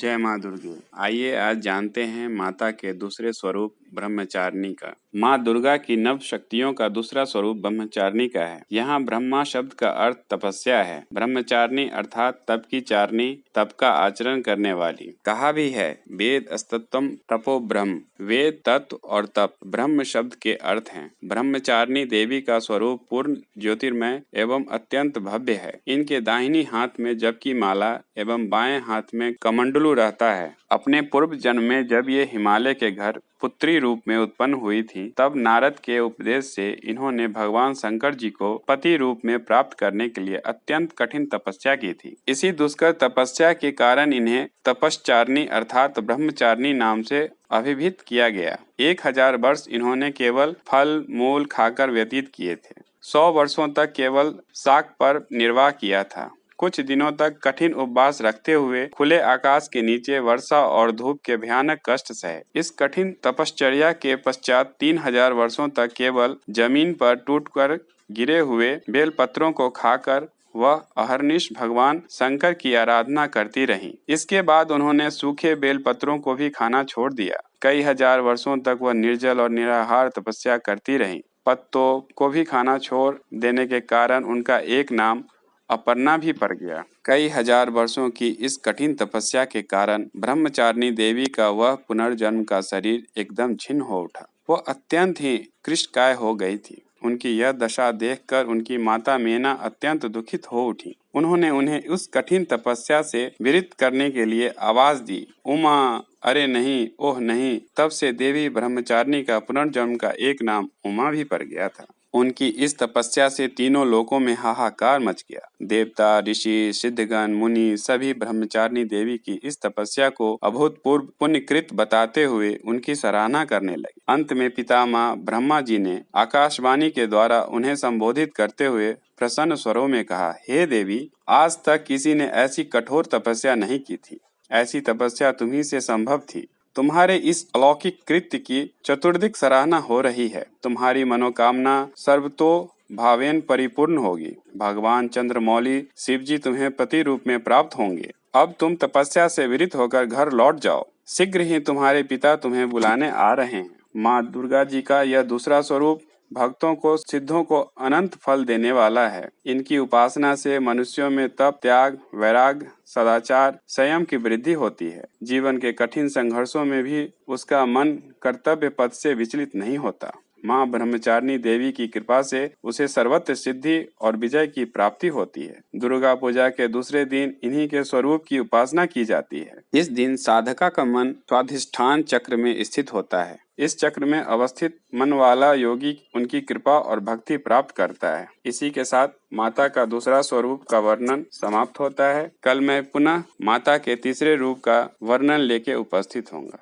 जय माँ दुर्गे। आइए आज जानते हैं माता के दूसरे स्वरूप ब्रह्मचारिणी का। माँ दुर्गा की नव शक्तियों का दूसरा स्वरूप ब्रह्मचारिणी का है। यहाँ ब्रह्मा शब्द का अर्थ तपस्या है। ब्रह्मचारिणी अर्थात तप की चारिणी, तप का आचरण करने वाली। कहा भी है वेद अस्तत्वम तपो ब्रह्म, वेद तत्व और तप ब्रह्म शब्द के अर्थ हैं। ब्रह्मचारिणी देवी का स्वरूप पूर्ण ज्योतिर्मय एवं अत्यंत भव्य है। इनके दाहिनी हाथ में जप की माला एवं बाएं हाथ में कमंडलू रहता है। अपने पूर्व जन्म में जब ये हिमालय के घर पुत्री रूप में उत्पन्न हुई थी, तब नारद के उपदेश से इन्होंने भगवान शंकर जी को पति रूप में प्राप्त करने के लिए अत्यंत कठिन तपस्या की थी। इसी दुष्कर तपस्या के कारण इन्हें तपश्चारिणी अर्थात ब्रह्मचारिणी नाम से अभिहित किया गया। 1000 वर्ष इन्होंने केवल फल मूल खाकर व्यतीत किए थे। 100 वर्षों तक केवल शाक पर निर्वाह किया था। कुछ दिनों तक कठिन उपवास रखते हुए खुले आकाश के नीचे वर्षा और धूप के भयानक कष्ट सहे। इस कठिन तपश्चर्या के पश्चात 3000 वर्षों तक केवल जमीन पर टूटकर गिरे हुए बेलपत्रों को खाकर वह अहर्निश भगवान शंकर की आराधना करती रहीं। इसके बाद उन्होंने सूखे बेलपत्रों को भी खाना छोड़ दिया। कई हजार वर्षों तक वह निर्जल और निराहार तपस्या करती रहीं। पत्तों को भी खाना छोड़ देने के कारण उनका एक नाम अपर्णा भी पड़ गया। कई हजार वर्षों की इस कठिन तपस्या के कारण ब्रह्मचारिणी देवी का वह पुनर्जन्म का शरीर एकदम छिन्न हो उठा। वह अत्यंत ही कृशकाय हो गई थी। उनकी यह दशा देखकर उनकी माता मेना अत्यंत दुखित हो उठी। उन्होंने उन्हें उस कठिन तपस्या से विरत करने के लिए आवाज दी, उमा, अरे नहीं, ओह नहीं। तब से देवी ब्रह्मचारिणी का पुनर्जन्म का एक नाम उमा भी पड़ गया था। उनकी इस तपस्या से तीनों लोकों में हाहाकार मच गया। देवता, ऋषि, सिद्धगण, मुनि सभी ब्रह्मचारिणी देवी की इस तपस्या को अभूतपूर्व पुण्यकृत बताते हुए उनकी सराहना करने लगे। अंत में पितामह ब्रह्मा जी ने आकाशवाणी के द्वारा उन्हें संबोधित करते हुए प्रसन्न स्वरों में कहा, हे देवी, आज तक किसी ने ऐसी कठोर तपस्या नहीं की थी। ऐसी तपस्या तुम्ही से संभव थी। तुम्हारे इस अलौकिक कृत्य की चतुर्दिक सराहना हो रही है। तुम्हारी मनोकामना सर्वतो भावेन परिपूर्ण होगी। भगवान चंद्रमौली शिव जी तुम्हें पति रूप में प्राप्त होंगे। अब तुम तपस्या से विरत होकर घर लौट जाओ। शीघ्र ही तुम्हारे पिता तुम्हें बुलाने आ रहे हैं। माँ दुर्गा जी का यह दूसरा स्वरूप भक्तों को सिद्धों को अनंत फल देने वाला है। इनकी उपासना से मनुष्यों में तप, त्याग, वैराग्य, सदाचार, संयम की वृद्धि होती है। जीवन के कठिन संघर्षों में भी उसका मन कर्तव्य पथ से विचलित नहीं होता। माँ ब्रह्मचारिणी देवी की कृपा से उसे सर्वत्र सिद्धि और विजय की प्राप्ति होती है। दुर्गा पूजा के दूसरे दिन इन्हीं के स्वरूप की उपासना की जाती है। इस दिन साधका का मन स्वाधिष्ठान चक्र में स्थित होता है। इस चक्र में अवस्थित मन वाला योगी उनकी कृपा और भक्ति प्राप्त करता है। इसी के साथ माता का दूसरा स्वरूप का वर्णन समाप्त होता है। कल मैं पुनः माता के तीसरे रूप का वर्णन लेके उपस्थित होऊंगा।